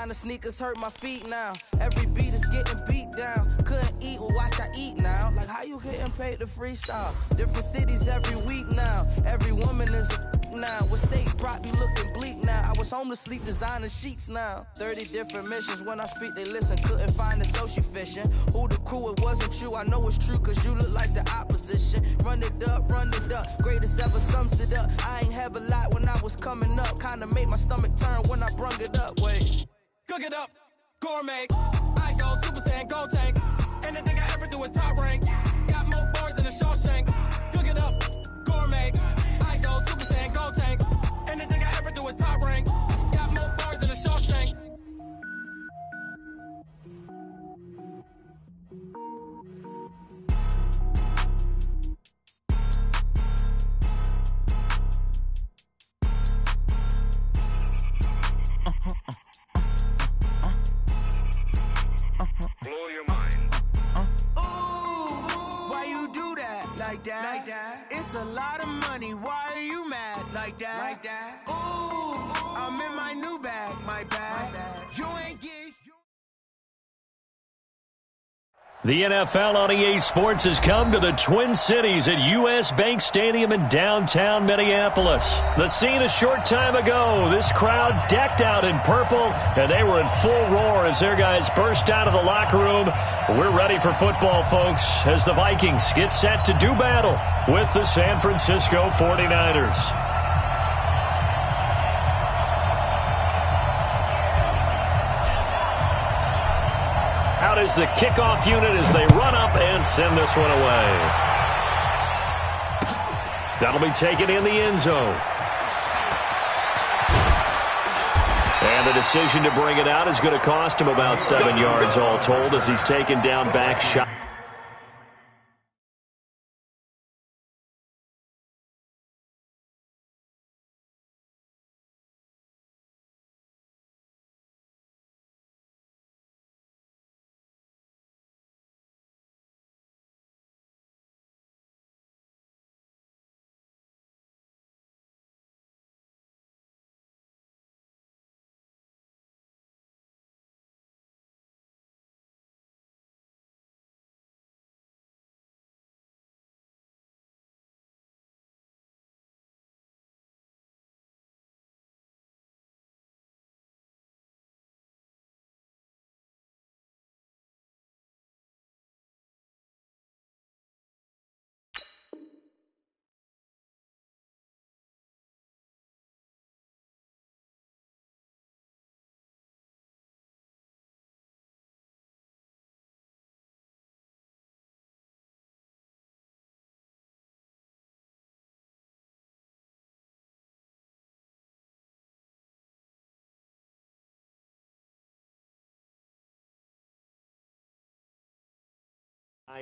Designer sneakers hurt my feet now. Every beat is getting beat down. Couldn't eat, well watch I eat now. Like how you getting paid to freestyle? Different cities every week now. Every woman is a now. What state brought me looking bleak now? I was home to sleep designing sheets now. 30 different missions. When I speak they listen. Couldn't find the social fishing. Who the crew? It wasn't you. I know it's true cause you look like the opposition. Run it up. Greatest ever sums it up. I ain't have a lot when I was coming up. Kinda made my stomach turn when I brung it up. Wait. Cook it up. Gourmet. I go Super Saiyan Gold Tank. Anything I ever do is top rank. Got more bars than a Shawshank. Cook it up. Gourmet. I go Super Saiyan Gold Tank. Anything I ever do is top rank. Got more bars than a Shawshank. Blow your mind. Why you do that? Like that? It's a lot of money. Why are you mad? Like that? Ooh, I'm in my new bag. My bag. You ain't getting. The NFL on EA Sports has come to the Twin Cities at U.S. Bank Stadium in downtown Minneapolis. The scene a short time ago, this crowd decked out in purple, and they were in full roar as their guys burst out of the locker room. We're ready for football, folks, as the Vikings get set to do battle with the San Francisco 49ers. Out is the kickoff unit as they run up and send this one away. That'll be taken in the end zone. And the decision to bring it out is going to cost him about 7 yards all told as he's taken down back shot.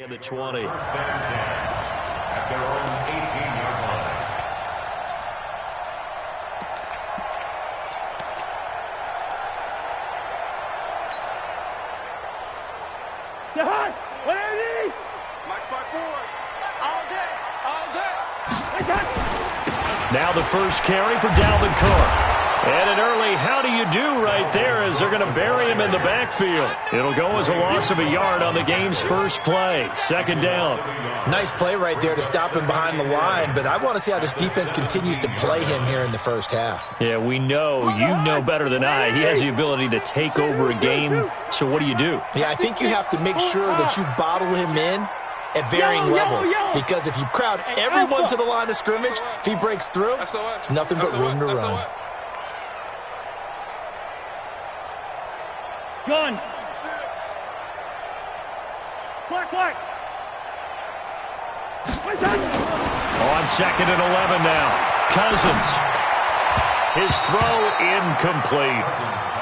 In the 20. First and 10 at their own 18-yard line. Say hi! What do you need? Mike's by forward. All day. Now the first carry for Dalvin Cook. And an early how do you do right there as they're going to bury him in the backfield. It'll go as a loss of a yard on the game's first play. Second down. Nice play right there to stop him behind the line, but I want to see how this defense continues to play him here in the first half. Yeah, we know. You know better than I. He has the ability to take over a game. So what do? Yeah, I think you have to make sure that you bottle him in at varying levels. Because if you crowd everyone to the line of scrimmage, if he breaks through, it's nothing but room to run. Gun. Clark. On second and 11 now. Cousins. His throw incomplete.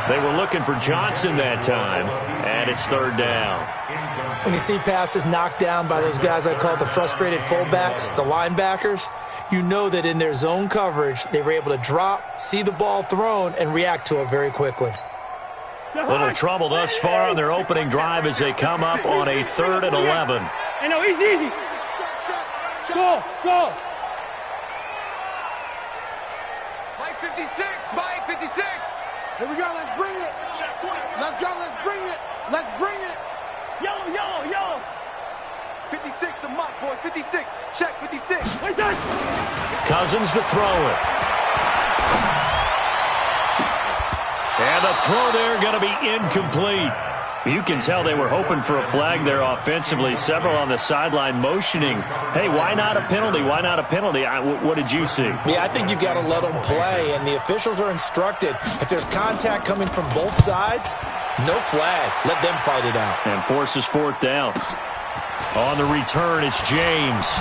They were looking for Johnson that time, and it's third down. When you see passes knocked down by those guys I call the frustrated fullbacks, the linebackers, you know that in their zone coverage, they were able to drop, see the ball thrown, and react to it very quickly. Little trouble thus far on their opening drive as they come up on a 3rd and 11. Hey, no, easy. Go. Mike 56. Here we go. Let's bring it. Let's go. Let's bring it. Let's bring it. Yellow, yellow, yellow. 56, the mock, boys. 56. Check 56. Wait, done. Cousins to throw it. And the throw there going to be incomplete. You can tell they were hoping for a flag there offensively. Several on the sideline motioning, hey, why not a penalty? Why not a penalty? What did you see? Yeah, I think you've got to let them play, and the officials are instructed. If there's contact coming from both sides, no flag. Let them fight it out. And forces fourth down. On the return, it's James.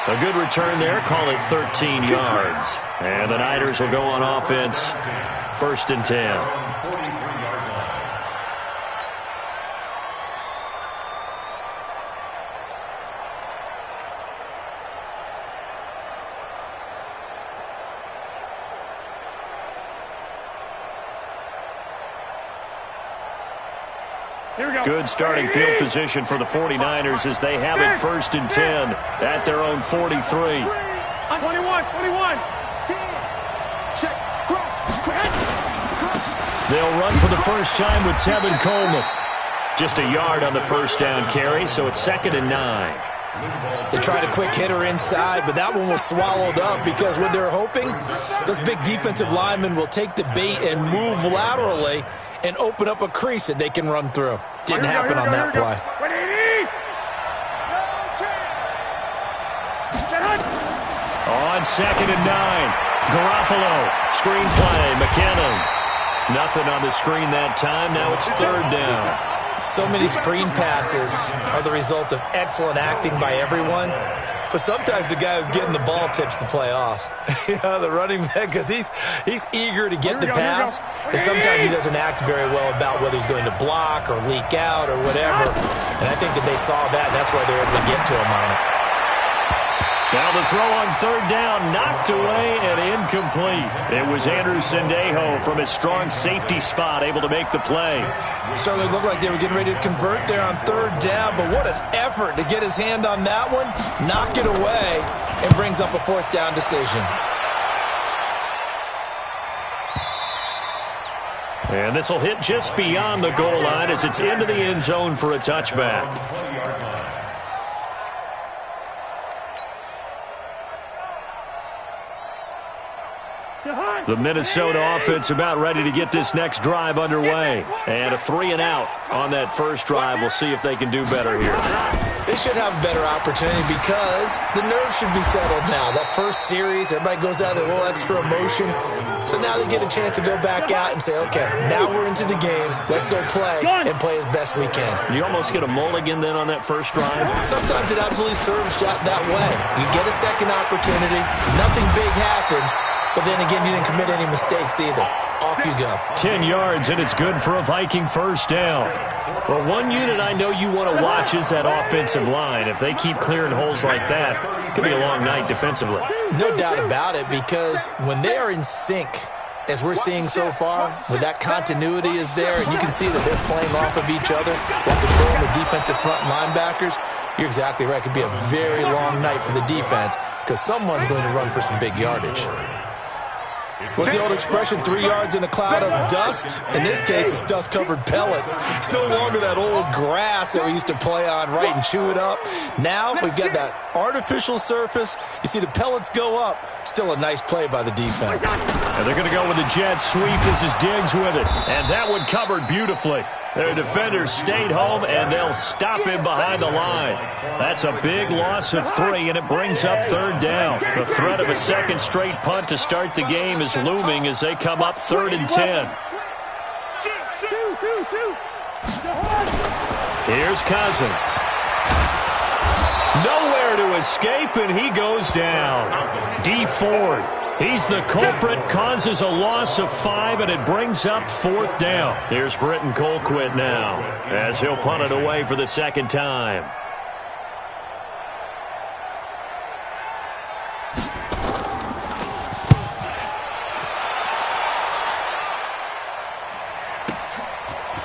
A good return there. Call it 13 yards. And the Niners will go on offense. 1st and 10. Good starting field position for the 49ers as they have it 1st and 10 at their own 43. 21, 21. Check. They'll run for the first time with Tevin Coleman. Just a yard on the first down carry, so it's 2nd and 9. They tried a quick hitter inside, but that one was swallowed up because what they're hoping, those big defensive linemen will take the bait and move laterally and open up a crease that they can run through. Didn't happen on that play. On 2nd and 9, Garoppolo, screen play, McKinnon. Nothing on the screen that time. Now it's 3rd down. So many screen passes are the result of excellent acting by everyone. But sometimes the guy who's getting the ball tips the play off. The running back, because he's eager to get the pass. And sometimes he doesn't act very well about whether he's going to block or leak out or whatever. And I think that they saw that, and that's why they're able to get to him on it. Now the throw on 3rd down, knocked away and incomplete. It was Andrew Sendejo from his strong safety spot able to make the play. Certainly looked like they were getting ready to convert there on 3rd down, but what an effort to get his hand on that one, knock it away, and brings up a 4th down decision. And this will hit just beyond the goal line as it's into the end zone for a touchback. The Minnesota offense about ready to get this next drive underway. And a 3-and-out on that first drive. We'll see if they can do better here. They should have a better opportunity because the nerves should be settled now. That first series, everybody goes out with a little extra emotion. So now they get a chance to go back out and say, okay, now we're into the game. Let's go play and play as best we can. You almost get a mulligan then on that first drive? Sometimes it absolutely serves that way. You get a second opportunity. Nothing big happened. But then again, you didn't commit any mistakes either. Off you go. 10 yards, and it's good for a Viking first down. Well, one unit I know you want to watch is that offensive line. If they keep clearing holes like that, it could be a long night defensively. No doubt about it, because when they are in sync, as we're seeing so far, when that continuity is there, and you can see that they're playing off of each other while controlling the defensive front linebackers, you're exactly right. It could be a very long night for the defense because someone's going to run for some big yardage. What's the old expression, 3 yards in a cloud of dust? In this case, it's dust-covered pellets. It's no longer that old grass that we used to play on, right, and chew it up. Now we've got that artificial surface. You see the pellets go up. Still a nice play by the defense. And they're going to go with the jet sweep. This is Diggs with it. And that one covered beautifully. Their defenders stayed home, and they'll stop him behind the line. That's a big loss of 3, and it brings up 3rd down. The threat of a second straight punt to start the game is looming as they come up 3rd and 10. Here's Cousins. Nowhere to escape, and he goes down. D. Ford. He's the culprit, causes a loss of 5, and it brings up 4th down. Here's Britton Colquitt now, as he'll punt it away for the second time.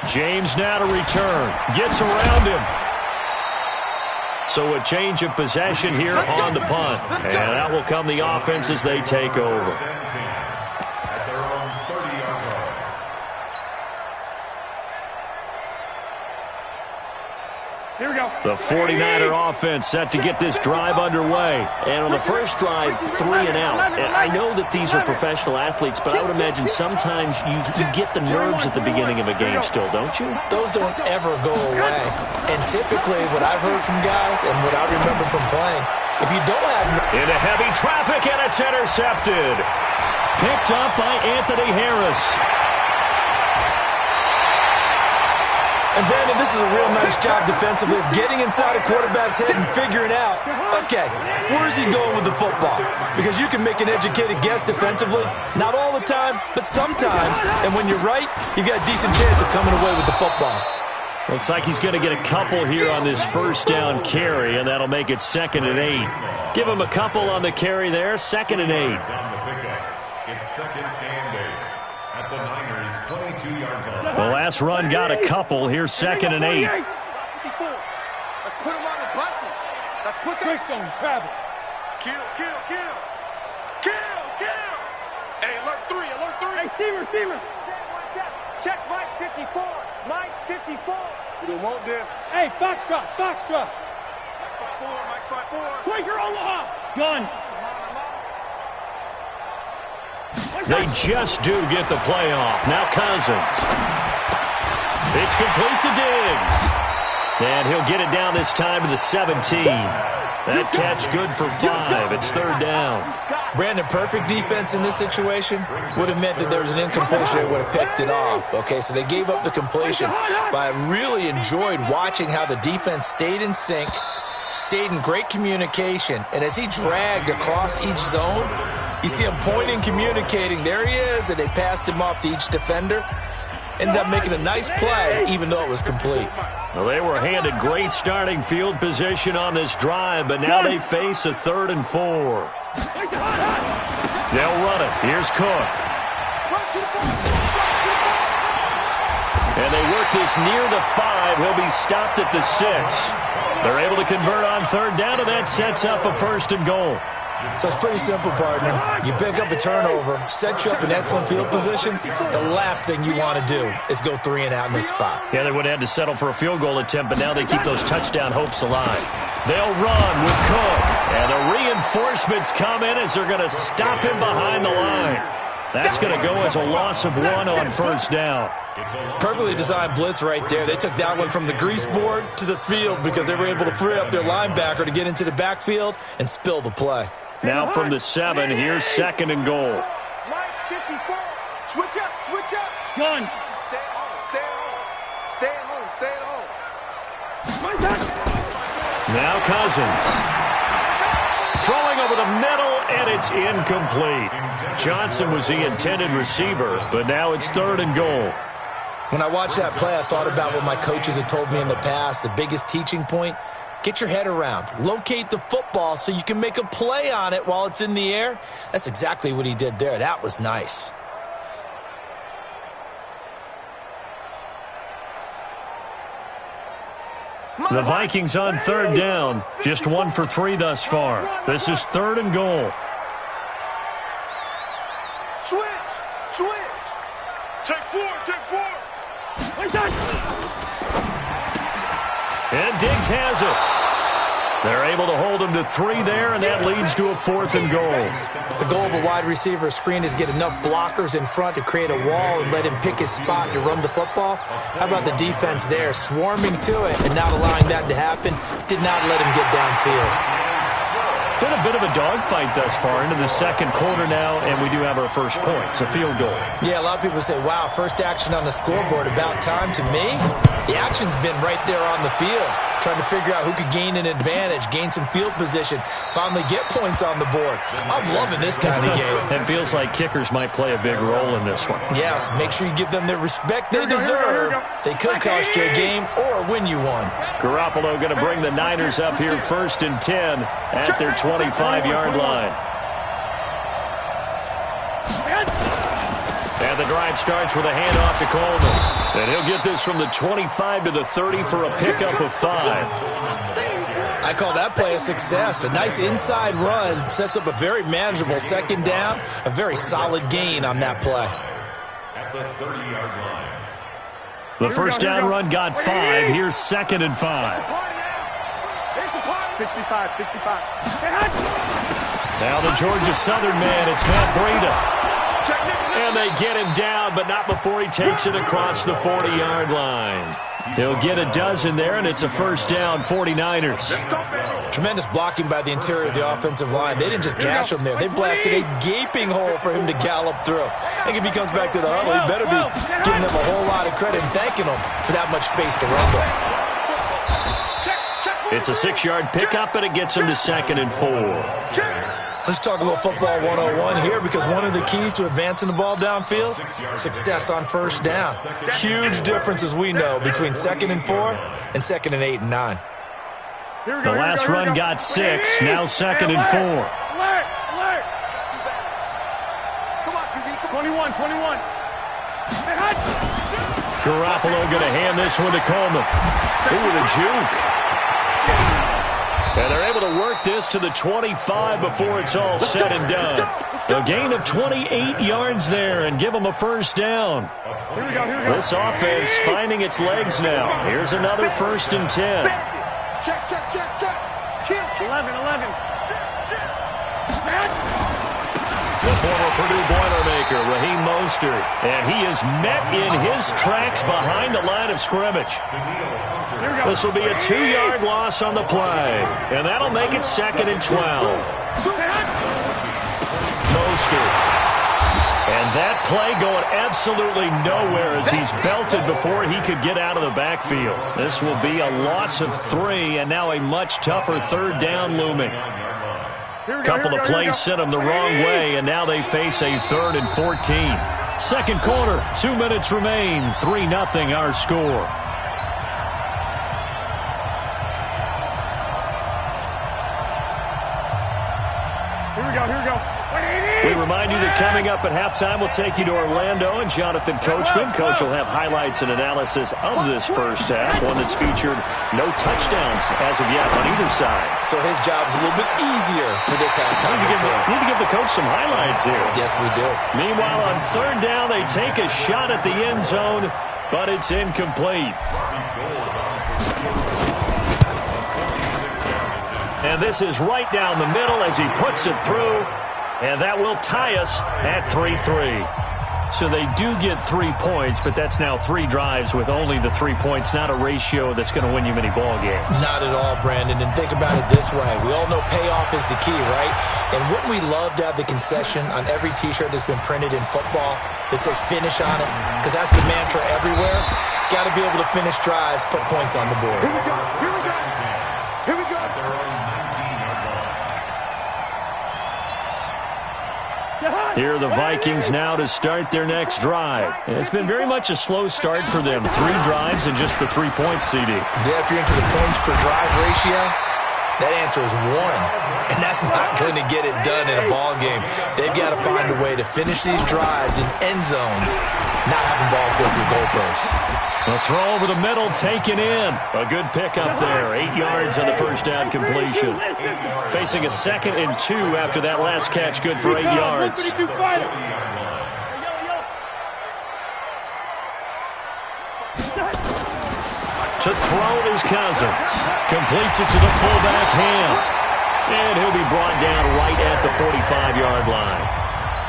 James now to return. Gets around him. So a change of possession here on the punt. And out will come the offense as they take over. The 49er offense set to get this drive underway. And on the first drive, 3 and out. And I know that these are professional athletes, but I would imagine sometimes you get the nerves at the beginning of a game still, don't you? Those don't ever go away. And typically, what I've heard from guys and what I remember from playing, if you don't have... Into heavy traffic, and it's intercepted. Picked up by Anthony Harris. And, Brandon, this is a real nice job defensively of getting inside a quarterback's head and figuring out, okay, where's he going with the football? Because you can make an educated guess defensively, not all the time, but sometimes. And when you're right, you've got a decent chance of coming away with the football. Looks like he's going to get a couple here on this first down carry, and that'll make it 2nd and 8. Give him a couple on the carry there, 2nd and 8. It's 2nd and 8 at the Niners' 22-yard line. The last run got a couple. Here's 2nd and 8. 54. Let's put him on the buses. Let's put that. Twist on travel. Kill. Hey, alert 3. Hey, steamer. Check Mike 54. Mike 54. We don't want this. Hey, Foxtrot. Mike 54. Quaker Omaha. Gun. They just do get the play off. Now Cousins. It's complete to Diggs. And he'll get it down this time to the 17. That catch good for 5. It's 3rd down. Brandon, perfect defense in this situation would have meant that there was an incompletion. They would have picked it off. Okay, so they gave up the completion. But I really enjoyed watching how the defense stayed in sync, stayed in great communication, and as he dragged across each zone, you see him pointing, communicating. There he is, and they passed him off to each defender. Ended up making a nice play, even though it was complete. Well, they were handed great starting field position on this drive, but now they face a 3rd and 4. They'll run it. Here's Cook. And they work this near the 5. He'll be stopped at the 6. They're able to convert on 3rd down, and that sets up a 1st and goal. So it's pretty simple, partner. You pick up a turnover, set you up in excellent field position. The last thing you want to do is go 3 and out in this spot. Yeah, they would have had to settle for a field goal attempt, but now they keep those touchdown hopes alive. They'll run with Cook. And the reinforcements come in as they're going to stop him behind the line. That's going to go as a loss of 1 on 1st down. Perfectly designed blitz right there. They took that one from the grease board to the field because they were able to free up their linebacker to get into the backfield and spill the play. Now from the 7, here's 2nd and goal. Mike 54. Switch up. Gun. Stay at home. Now Cousins. Throwing over the middle, and it's incomplete. Johnson was the intended receiver, but now it's 3rd and goal. When I watched that play, I thought about what my coaches had told me in the past. The biggest teaching point, get your head around. Locate the football so you can make a play on it while it's in the air. That's exactly what he did there. That was nice. The Vikings on 3rd down. Just 1 for 3 thus far. This is 3rd and goal. Switch. Take 4. And Diggs has it. They're able to hold him to 3 there, and that leads to a 4th and goal. The goal of a wide receiver screen is get enough blockers in front to create a wall and let him pick his spot to run the football. How about the defense there, swarming to it and not allowing that to happen? Did not let him get downfield. Been a bit of a dogfight thus far into the 2nd quarter now, and we do have our first points, a field goal. Yeah, a lot of people say, wow, first action on the scoreboard, about time. To me, the action's been right there on the field, trying to figure out who could gain an advantage, gain some field position, finally get points on the board. I'm loving this kind of game. It feels like kickers might play a big role in this one. Yes, make sure you give them the respect they deserve. They could cost you a game or win you one. Garoppolo going to bring the Niners up here 1st and 10 at their 25-yard line. And the drive starts with a handoff to Coleman. And he'll get this from the 25 to the 30 for a pickup of 5. I call that play a success. A nice inside run sets up a very manageable 2nd down. A very solid gain on that play. At the 30-yard line. The first down run got 5. Here's 2nd and 5. 65. Now the Georgia Southern man, it's Matt Breida. And they get him down, but not before he takes it across the 40-yard line. He'll get a dozen there, and it's a first down, 49ers. Tremendous blocking by the interior of the offensive line. They didn't just gash him there. They blasted a gaping hole for him to gallop through. I think if he comes back to the huddle, he better be giving them a whole lot of credit and thanking them for that much space to run with. It's a 6-yard pickup, and it gets him to 2nd and 4. Let's talk a little football 101 here, because one of the keys to advancing the ball downfield, success on first down. Huge difference, as we know, between 2nd and 4 and 2nd and 8 and 9. The last run got 6, now 2nd and 4. Alert! 21. Garoppolo going to hand this one to Coleman. Ooh, the juke. And they're able to work this to the 25 before it's all said and done. A gain of 28 yards there and give them a first down. Here we go. This offense finding its legs now. Here's another 1st and 10. Check. 11. The former Purdue Boilermaker, Raheem Mostert. And he is met in his tracks behind the line of scrimmage. This will be a 2-yard loss on the play. And that'll make it 2nd and 12. Mostert. And that play going absolutely nowhere as he's belted before he could get out of the backfield. This will be a loss of 3, and now a much tougher 3rd down looming. Couple of plays sent them the wrong way, and now they face a 3rd and 14. Second quarter, 2 minutes remain, 3-0 our score. Here we go. We remind you that coming up at halftime, we'll take you to Orlando and Jonathan Coachman. Coach will have highlights and analysis of this first half, one that's featured no touchdowns as of yet on either side. So his job's a little bit easier for this halftime. We need to give the coach some highlights here. Yes, we do. Meanwhile, on 3rd down, they take a shot at the end zone, but it's incomplete. And this is right down the middle as he puts it through. And that will tie us at 3-3. So they do get 3 points, but that's now 3 drives with only the 3 points, not a ratio that's going to win you many ball games. Not at all, Brandon. And think about it this way. We all know payoff is the key, right? And wouldn't we love to have the concession on every T-shirt that's been printed in football that says finish on it? Because that's the mantra everywhere. Got to be able to finish drives, put points on the board. Here we go. Here are the Vikings now to start their next drive. It's been very much a slow start for them. 3 drives and just the 3 points, CD. Yeah, if you're into the points per drive ratio, that answer is 1. And that's not going to get it done in a ball game. They've got to find a way to finish these drives in end zones, not having balls go through goalposts. A throw over the middle, taken in. A good pickup there. 8 yards on the first down completion. Facing a 2nd and 2 after that last catch, good for 8 yards. To throw is Cousins. Completes it to the fullback Ham. And he'll be brought down right at the 45-yard line.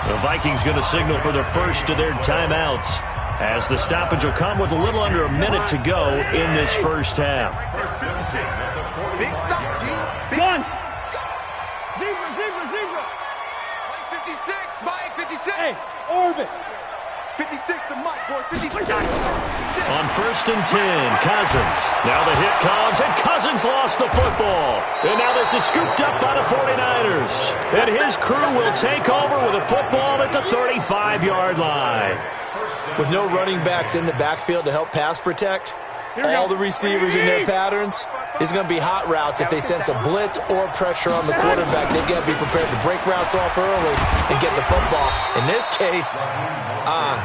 The Vikings going to signal for their first of their timeouts, as the stoppage will come with a little under a minute to go in this first half. Big stop, G. Gun. Zebra. Mike 56. Mike 56. Hey, orbit. 56 to Mike, boys. 56. On 1st and 10, Cousins. Now the hit comes, and Cousins lost the football. And now this is scooped up by the 49ers. And his crew will take over with a football at the 35-yard line. With no running backs in the backfield to help pass protect, all the receivers in their patterns, it's going to be hot routes if they sense a blitz or pressure on the quarterback. They've got to be prepared to break routes off early and get the football. In this case,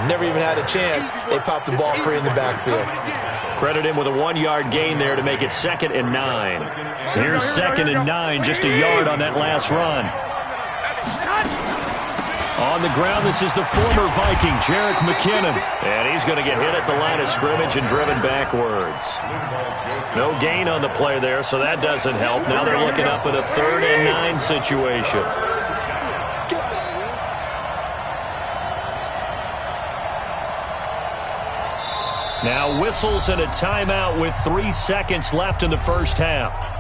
never even had a chance. They popped the ball free in the backfield. Credit him with a 1-yard gain there to make it 2nd and 9. Here's 2nd and 9, just a yard on that last run. On the ground, this is the former Viking, Jerick McKinnon. And he's going to get hit at the line of scrimmage and driven backwards. No gain on the play there, so that doesn't help. Now they're looking up at a 3rd and 9 situation. Now whistles and a timeout with 3 seconds left in the first half.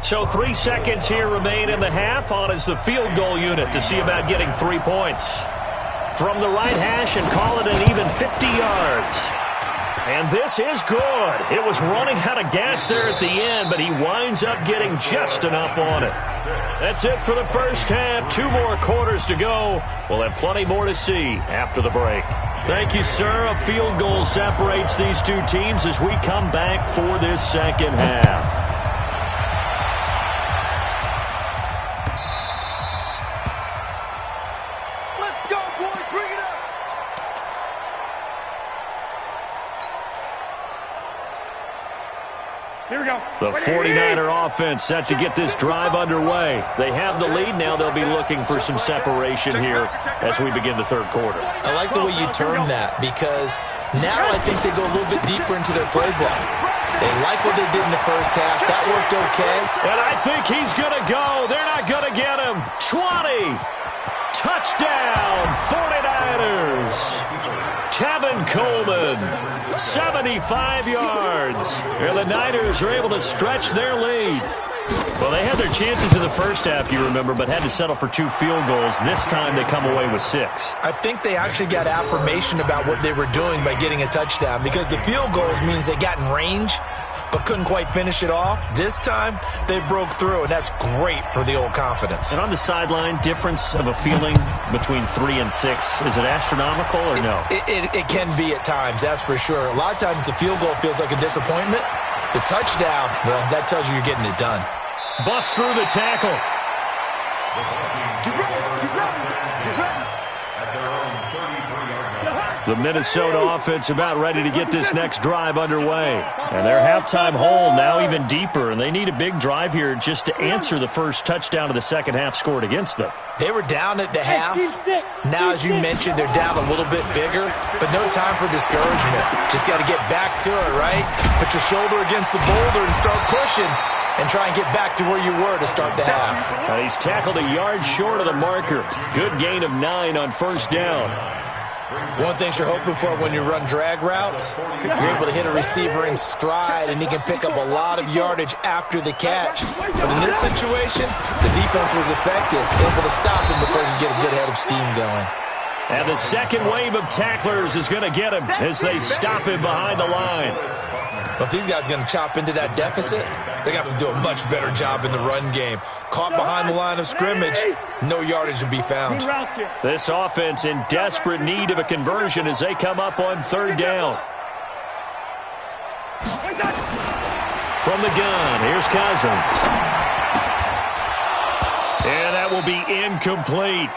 So 3 seconds here remain in the half. On is the field goal unit to see about getting 3 points. From the right hash and call it an even 50 yards. And this is good. It was running out of gas there at the end, but he winds up getting just enough on it. That's it for the first half. 2 more quarters to go. We'll have plenty more to see after the break. Thank you, sir. A field goal separates these two teams as we come back for this second half. The 49er offense set to get this drive underway. They have the lead. Now they'll be looking for some separation here as we begin the third quarter. I like the way you term that because now I think they go a little bit deeper into their playbook. They like what they did in the first half. That worked okay. And I think he's going to go. They're not going to get him. 20. Touchdown, 49ers. Tevin Coleman, 75 yards. And the Niners are able to stretch their lead. Well, they had their chances in the first half, you remember, but had to settle for 2 field goals. This time they come away with 6. I think they actually got affirmation about what they were doing by getting a touchdown because the field goals means they got in range but couldn't quite finish it off. This time, they broke through, and that's great for the old confidence. And on the sideline, difference of a feeling between 3 and 6, is it astronomical or no? It can be at times, that's for sure. A lot of times the field goal feels like a disappointment. The touchdown, well, that tells you you're getting it done. Bust through the tackle. The Minnesota offense about ready to get this next drive underway. And their halftime hole now even deeper, and they need a big drive here just to answer the first touchdown of the second half scored against them. They were down at the half. Now, as you mentioned, they're down a little bit bigger, but no time for discouragement. Just got to get back to it, right? Put your shoulder against the boulder and start pushing and try and get back to where you were to start the half. He's tackled a yard short of the marker. Good gain of 9 on first down. One thing you're hoping for when you run drag routes, you're able to hit a receiver in stride, and he can pick up a lot of yardage after the catch. But in this situation, the defense was effective, able to stop him before he could get a good head of steam going. And the second wave of tacklers is going to get him as they stop him behind the line. But if these guys are going to chop into that deficit, they got to do a much better job in the run game. Caught behind the line of scrimmage, no yardage to be found. This offense in desperate need of a conversion as they come up on third down. From the gun, here's Cousins. And that will be incomplete.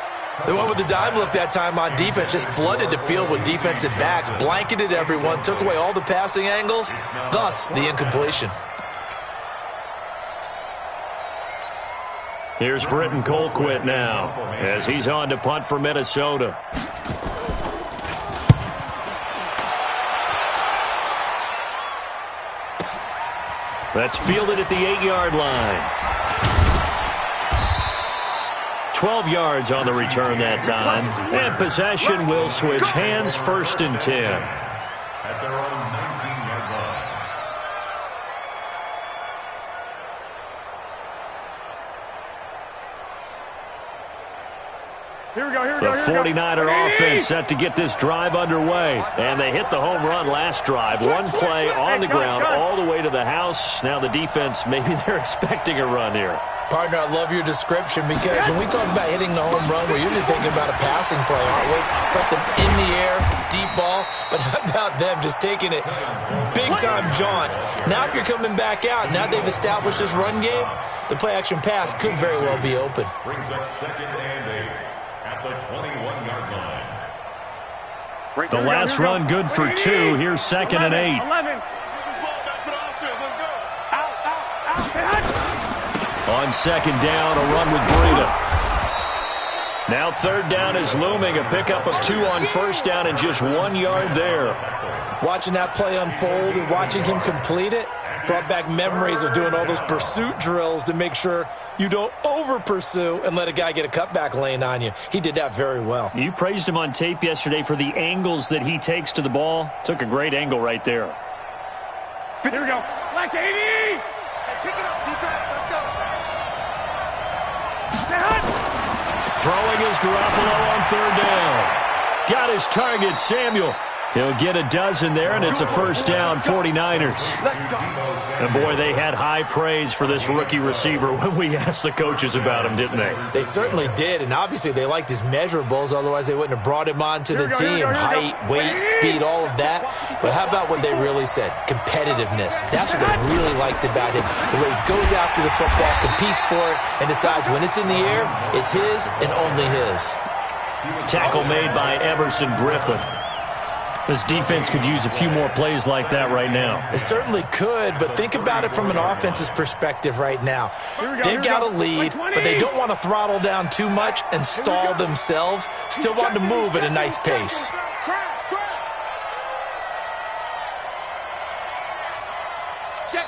They went with the dime look that time on defense, just flooded the field with defensive backs, blanketed everyone, took away all the passing angles, thus the incompletion. Here's Britton Colquitt now as he's on to punt for Minnesota. That's fielded at the 8-yard line. 12 yards on the return that time. And possession will switch hands, 1st and 10. At their own 19-yard line. Here we go, here we The go, here we go. 49er offense set to get this drive underway. And they hit the home run last drive. One play on the ground all the way to the house. Now the defense, maybe they're expecting a run here. Partner, I love your description because when we talk about hitting the home run, we're usually thinking about a passing play, aren't we? Something in the air, deep ball. But how about them just taking it big-time jaunt? Now if you're coming back out, now they've established this run game, the play-action pass could very well be open. Brings up 2nd and 8 at the 21-yard line. The last run good for 2. Here's 2nd and 8. 11. On second down, a run with Breida. Now third down is looming. A pickup of 2 on first down and just 1 yard there. Watching that play unfold and watching him complete it brought back memories of doing all those pursuit drills to make sure you don't over-pursue and let a guy get a cutback lane on you. He did that very well. You praised him on tape yesterday for the angles that he takes to the ball. Took a great angle right there. Here we go. Black 80! Hey, pick it up, defense. Let's go. Throwing is Garoppolo on third down. Got his target, Samuel. He'll get a dozen there, and it's a first down, 49ers. And, boy, they had high praise for this rookie receiver when we asked the coaches about him, didn't they? They certainly did, and obviously they liked his measurables. Otherwise, they wouldn't have brought him onto the team. Height, weight, speed, all of that. But how about what they really said? Competitiveness. That's what they really liked about him. The way he goes after the football, competes for it, and decides when it's in the air, it's his and only his. Tackle made by Emerson Griffin. This defense could use a few more plays like that right now. It certainly could, but think about it from an offense's perspective right now. They've got a lead, but they don't want to throttle down too much and stall themselves. Still want to move at a nice pace. Check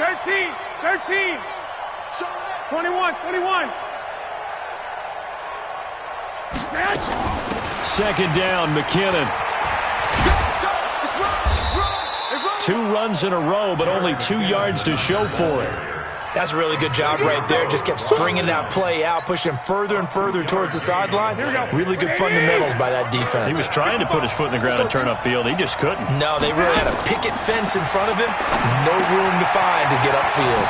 13. 21. Second down, McKinnon. 2 runs in a row, but only 2 yards to show for it. That's a really good job right there. Just kept stringing that play out, pushing him further and further towards the sideline. Really good fundamentals by that defense. He was trying to put his foot in the ground and turn upfield. He just couldn't. No, they really had a picket fence in front of him. No room to find to get upfield.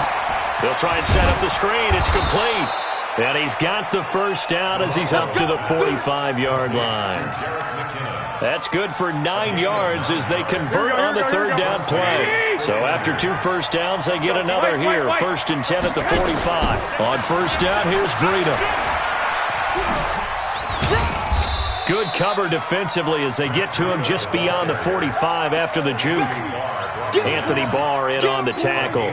They'll try and set up the screen. It's complete. And he's got the first down as he's up to the 45-yard line. That's good for 9 yards as they convert on the third down play. So after 2 first downs, they get another here. First and 10 at the 45. On first down, here's Breida. Good cover defensively as they get to him just beyond the 45 after the juke. Anthony Barr in on the tackle.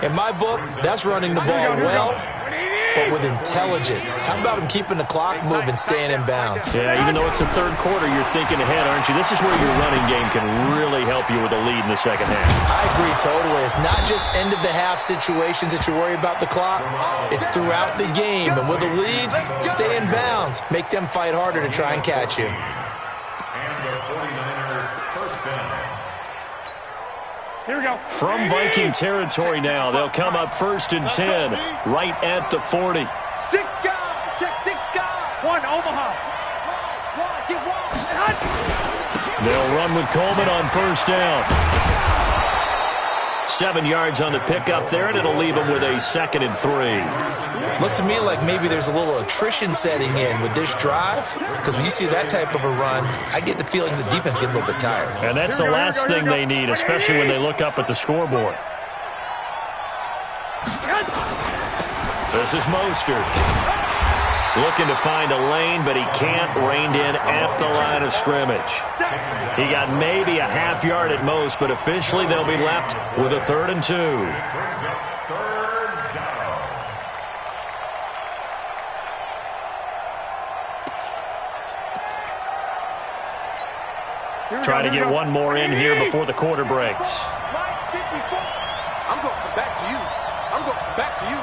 In my book, that's running the ball well, but with intelligence. How about him keeping the clock moving, staying in bounds? Yeah, even though it's the third quarter, you're thinking ahead, aren't you? This is where your running game can really help you with a lead in the second half. I agree totally. It's not just end-of-the-half situations that you worry about the clock. It's throughout the game. And with a lead, stay in bounds. Make them fight harder to try and catch you. Here we go. From Viking territory now, they'll come up first and 10, right at the 40. 6 guys. Check 6 guys. 1, Omaha. Get one. They'll run with Coleman on first down. 7 yards on the pickup there, and it'll leave them with a 2nd and 3. Looks to me like maybe there's a little attrition setting in with this drive, because when you see that type of a run, I get the feeling the defense gets a little bit tired. And that's the last thing they need, especially when they look up at the scoreboard. This is Mostert. Looking to find a lane, but he can't. Reined in at the line of scrimmage. He got maybe a half yard at most, but officially they'll be left with a 3rd and 2. Trying to get one more in here before the quarter breaks. I'm going to come back to you. I'm going to come back to you.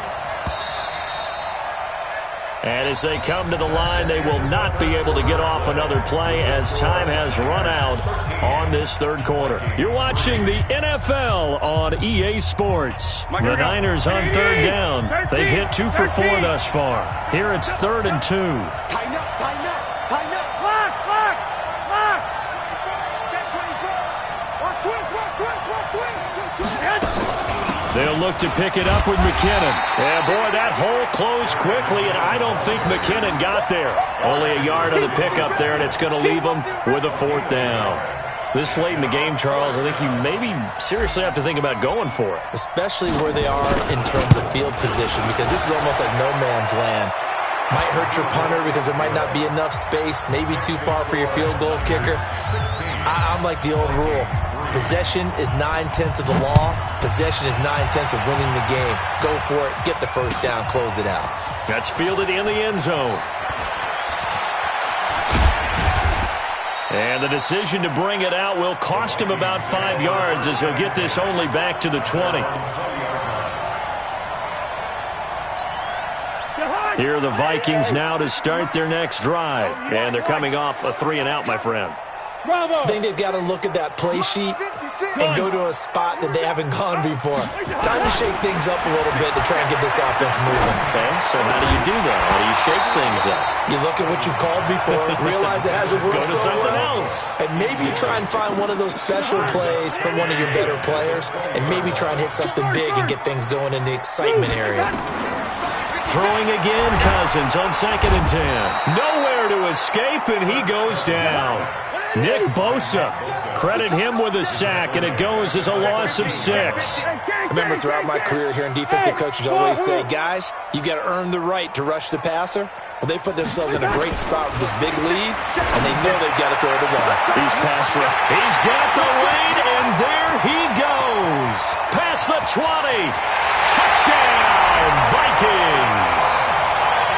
And as they come to the line, they will not be able to get off another play as time has run out on this third quarter. You're watching the NFL on EA Sports. The Niners on third down. They've hit 2 for 4 thus far. Here it's 3rd and 2. Tighten up, tighten up, tighten up. Lock. Check 24. Watch twist. They'll look to pick it up with McKinnon. Yeah, boy, that hole closed quickly, and I don't think McKinnon got there. Only a yard on the pickup there, and it's going to leave them with a 4th down. This late in the game, Charles, I think you maybe seriously have to think about going for it. Especially where they are in terms of field position, because this is almost like no man's land. Might hurt your punter because there might not be enough space, maybe too far for your field goal kicker. I'm like the old rule. Possession is 9/10 of the law. Possession is 9/10 of winning the game. Go for it. Get the first down. Close it out. That's fielded in the end zone. And the decision to bring it out will cost him about 5 yards as he'll get this only back to the 20. Here are the Vikings now to start their next drive. And they're coming off a 3-and-out, my friend. I think they've got to look at that play sheet and go to a spot that they haven't gone before. Time to shake things up a little bit to try and get this offense moving. Okay, so how do you do that? How do you shake things up? You look at what you called before, realize it hasn't worked Go to so something well, else. and maybe try and find one of those special plays from one of your better players, and maybe try and hit something big and get things going in the excitement area. Throwing again, Cousins on 2nd and 10. Nowhere to escape, and he goes down. Nick Bosa, credit him with a sack, and it goes as a loss of 6. I remember throughout my career here in defensive coaches always say, guys, you got to earn the right to rush the passer. Well, they put themselves in a great spot with this big lead, and they know they've got to throw the ball. He's pass rush. He's got the lead, and there he goes. Past the 20. Touchdown, Vikings.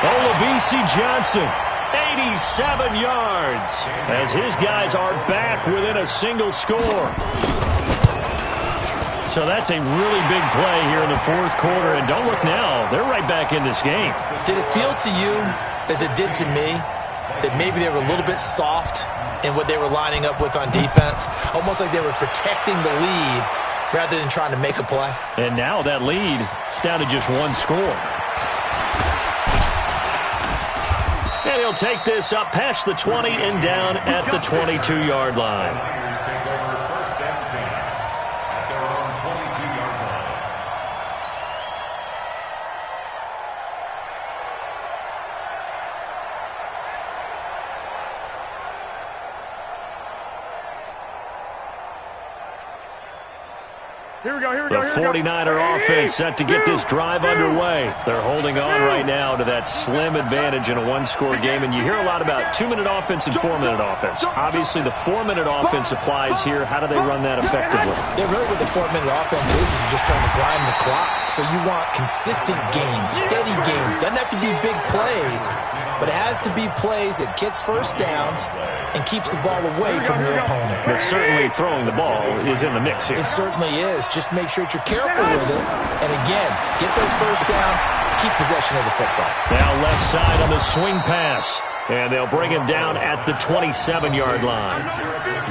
Olabisi Johnson, 87 yards, as his guys are back within a single score. So that's a really big play here in the fourth quarter, and don't look now, they're right back in this game. Did it feel to you, as it did to me, that maybe they were a little bit soft in what they were lining up with on defense? Almost like they were protecting the lead rather than trying to make a play. And now that lead is down to just one score. And he'll take this up past the 20 and down at the 22-yard line. The 49er offense set to get this drive underway. They're holding on right now to that slim advantage in a one-score game, and you hear a lot about 2-minute offense and 4-minute offense. Obviously, the 4-minute offense applies here. How do they run that effectively? Yeah, really what the 4-minute offense is just trying to grind the clock. So you want consistent gains, steady gains. Doesn't have to be big plays, but it has to be plays that gets first downs and keeps the ball away from your opponent. But certainly throwing the ball is in the mix here. It certainly is. Just make sure that you're careful with it. And again, get those first downs, keep possession of the football. Now left side on the swing pass. And they'll bring him down at the 27-yard line.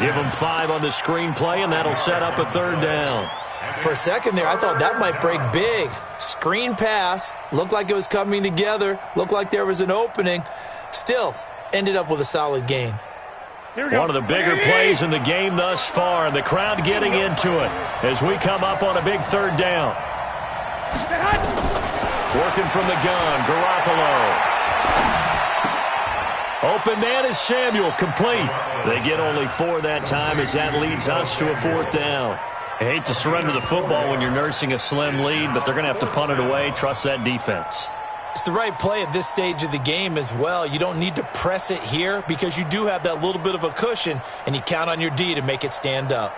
Give him 5 on the screen play, and that'll set up a 3rd down. For a second there, I thought that might break big. Screen pass. Looked like it was coming together. Looked like there was an opening. Still, ended up with a solid gain. One of the bigger plays in the game thus far, and the crowd getting into it as we come up on a big 3rd down. Working from the gun, Garoppolo. Open man is Samuel, complete. They get only 4 that time as that leads us to a 4th down. I hate to surrender the football when you're nursing a slim lead, but they're going to have to punt it away. Trust that defense. It's the right play at this stage of the game as well. You don't need to press it here because you do have that little bit of a cushion, and you count on your D to make it stand up.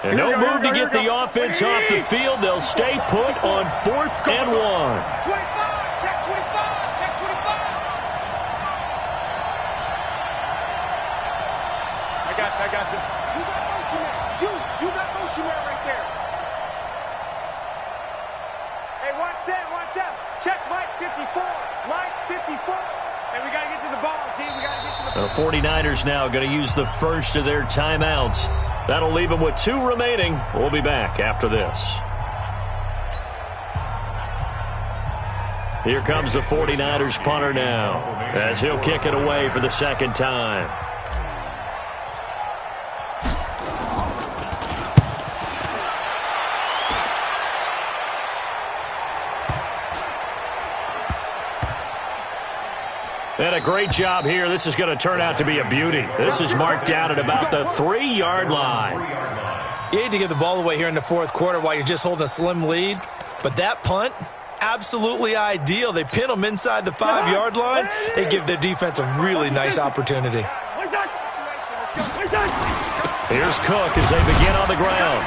And no move to get the offense off the field. They'll stay put on 4th and 1. 25, check 25, check 25. I got this. You got motion man. You got motion man right there. Hey, 1-7. Check Mike 54. Mike 54. And we got to get to the ball, team. We got to get to the ball. The 49ers now going to use the first of their timeouts. That'll leave them with 2 remaining. We'll be back after this. Here comes the 49ers punter now as he'll kick it away for the 2nd time. And a great job here. This is going to turn out to be a beauty. This is marked down at about the 3-yard line. You hate to give the ball away here in the 4th quarter while you're just holding a slim lead, but that punt absolutely ideal. They pin them inside the 5-yard line. They give their defense a really nice opportunity. Here's Cook as they begin on the ground.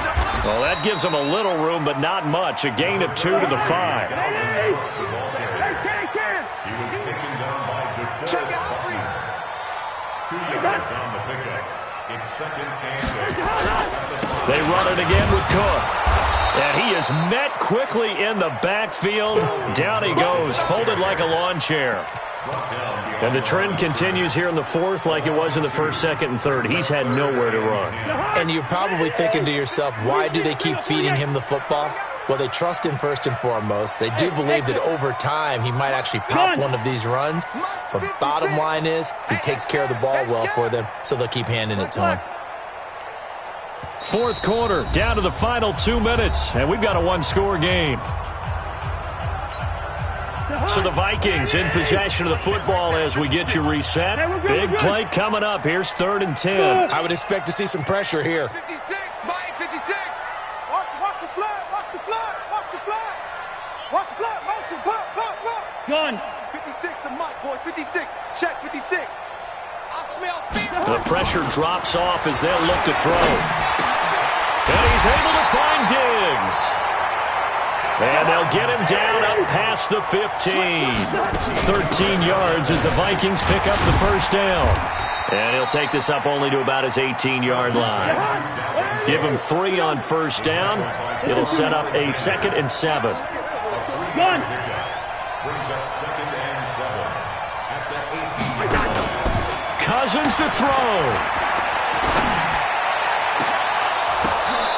Well, that gives them a little room, but not much. A gain of 2 to the 5. He was taken down by Check out. 2 yards on the pickup. It's second and 8. They run it again with Cook. And he is met quickly in the backfield. Down he goes, folded like a lawn chair. And the trend continues here in the fourth like it was in the first, second, and third. He's had nowhere to run. And you're probably thinking to yourself, why do they keep feeding him the football? Well, they trust him first and foremost. They do believe that over time he might actually pop one of these runs. But bottom line is he takes care of the ball well for them, so they'll keep handing it to him. Fourth quarter, down to the final 2 minutes, and we've got a one-score game. So the Vikings in possession of the football as we get you reset. Big play coming up. Here's 3rd and 10. I would expect to see some pressure here. 56, Mike, 56. Watch the flag, watch the flag, watch the flag. Watch the flag, motion, pop. Gun. 56 to Mike, boys, 56. Check, 56. I smell fear. The pressure drops off as they'll look to throw. And he's able to find Diggs. And they'll get him down up past the 15. 13 yards as the Vikings pick up the first down. And he'll take this up only to about his 18-yard line. Give him 3 on first down. It'll set up a 2nd and 7. Gun. Brings up 2nd and 7 at the 18. Cousins to throw.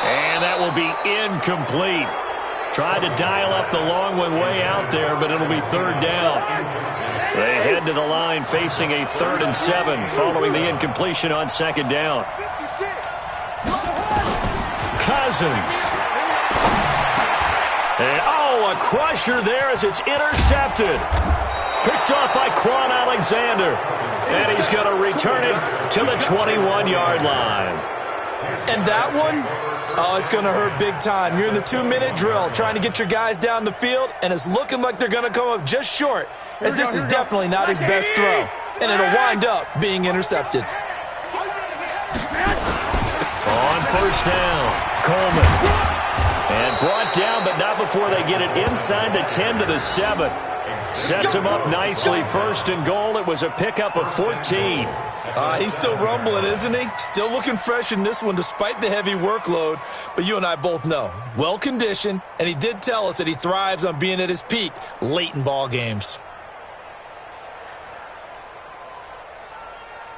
And that will be incomplete. Tried to dial up the long one way out there, but it'll be 3rd down. They head to the line facing a 3rd and 7 following the incompletion on 2nd down. Cousins. And, a crusher there as it's intercepted. Picked off by Quan Alexander. And he's going to return it to the 21-yard line. And that one, it's going to hurt big time. You're in the 2-minute drill trying to get your guys down the field, and it's looking like they're going to come up just short, as this is definitely not his best throw. And it'll wind up being intercepted. On first down, Coleman. And brought down, but not before they get it inside the 10 to the 7. Sets him up nicely. 1st and goal. It was a pickup of 14. He's still rumbling, isn't he? Still looking fresh in this one despite the heavy workload. But you and I both know, well-conditioned, and he did tell us that he thrives on being at his peak late in ball games.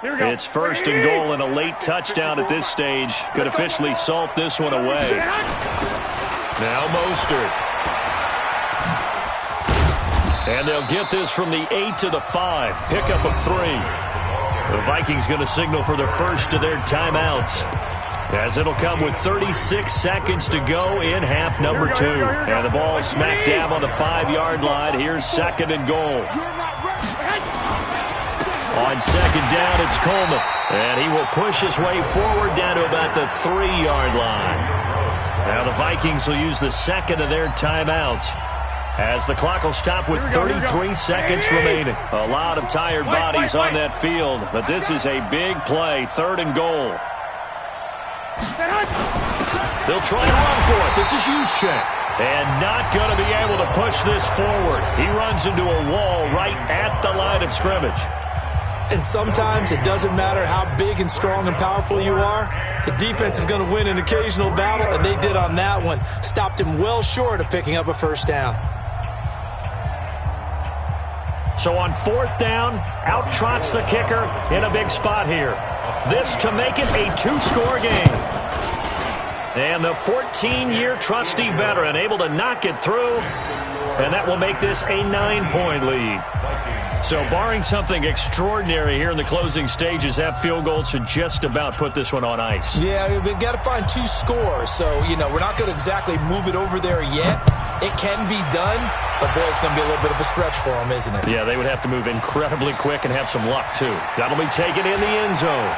It's 1st and goal and a late touchdown at this stage. Could officially salt this one away. Now Mostert. And they'll get this from the 8 to the 5. Pickup of 3. The Vikings going to signal for the first of their timeouts, as it'll come with 36 seconds to go in half number 2. And the ball smack dab on the 5-yard line. Here's 2nd and goal. On 2nd down, it's Coleman. And he will push his way forward down to about the 3-yard line. Now the Vikings will use the 2nd of their timeouts, as the clock will stop with 33 seconds remaining. A lot of tired bodies on that field, but this is a big play. 3rd and goal. They'll try and run for it. This is Juszczyk. And not going to be able to push this forward. He runs into a wall right at the line of scrimmage. And sometimes it doesn't matter how big and strong and powerful you are. The defense is going to win an occasional battle, and they did on that one. Stopped him well short of picking up a first down. So on 4th down, out trots the kicker in a big spot here. This to make it a 2-score game. And the 14-year trusty veteran able to knock it through, and that will make this a 9-point lead. So barring something extraordinary here in the closing stages, that field goal should just about put this one on ice. Yeah, we've got to find 2 scores. So, we're not going to exactly move it over there yet. It can be done, but boy, it's going to be a little bit of a stretch for them, isn't it? Yeah, they would have to move incredibly quick and have some luck, too. That'll be taken in the end zone.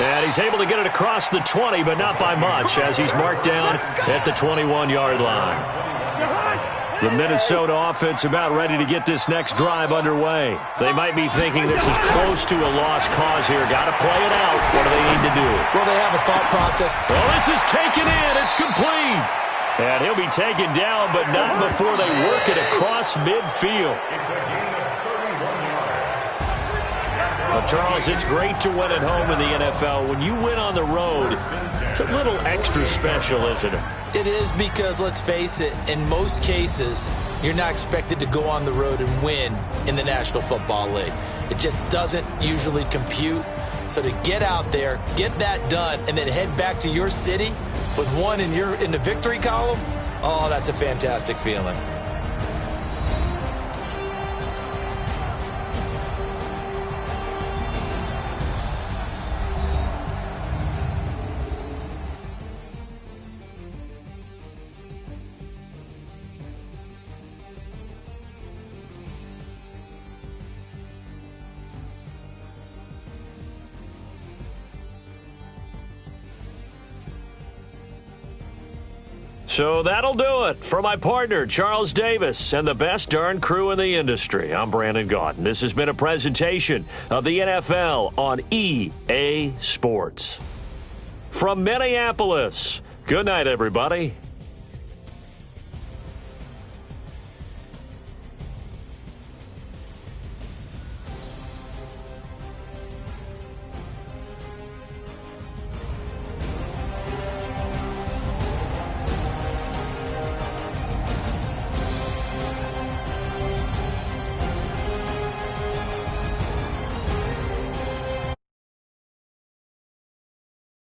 And he's able to get it across the 20, but not by much, as he's marked down at the 21-yard line. The Minnesota offense about ready to get this next drive underway. They might be thinking this is close to a lost cause here. Got to play it out. What do they need to do? Well, they have a thought process. Well, this is taken in. It's complete. And he'll be taken down, but not before they work it across midfield. It's a gain of 31 yards. Well, Charles, it's great to win at home in the NFL. When you win on the road, it's a little extra special, isn't it? It is, because, let's face it, in most cases, you're not expected to go on the road and win in the National Football League. It just doesn't usually compute. So to get out there, get that done, and then head back to your city with one in the victory column, oh, that's a fantastic feeling. So that'll do it. For my partner, Charles Davis, and the best darn crew in the industry, I'm Brandon Gaudin. This has been a presentation of the NFL on EA Sports. From Minneapolis, good night, everybody.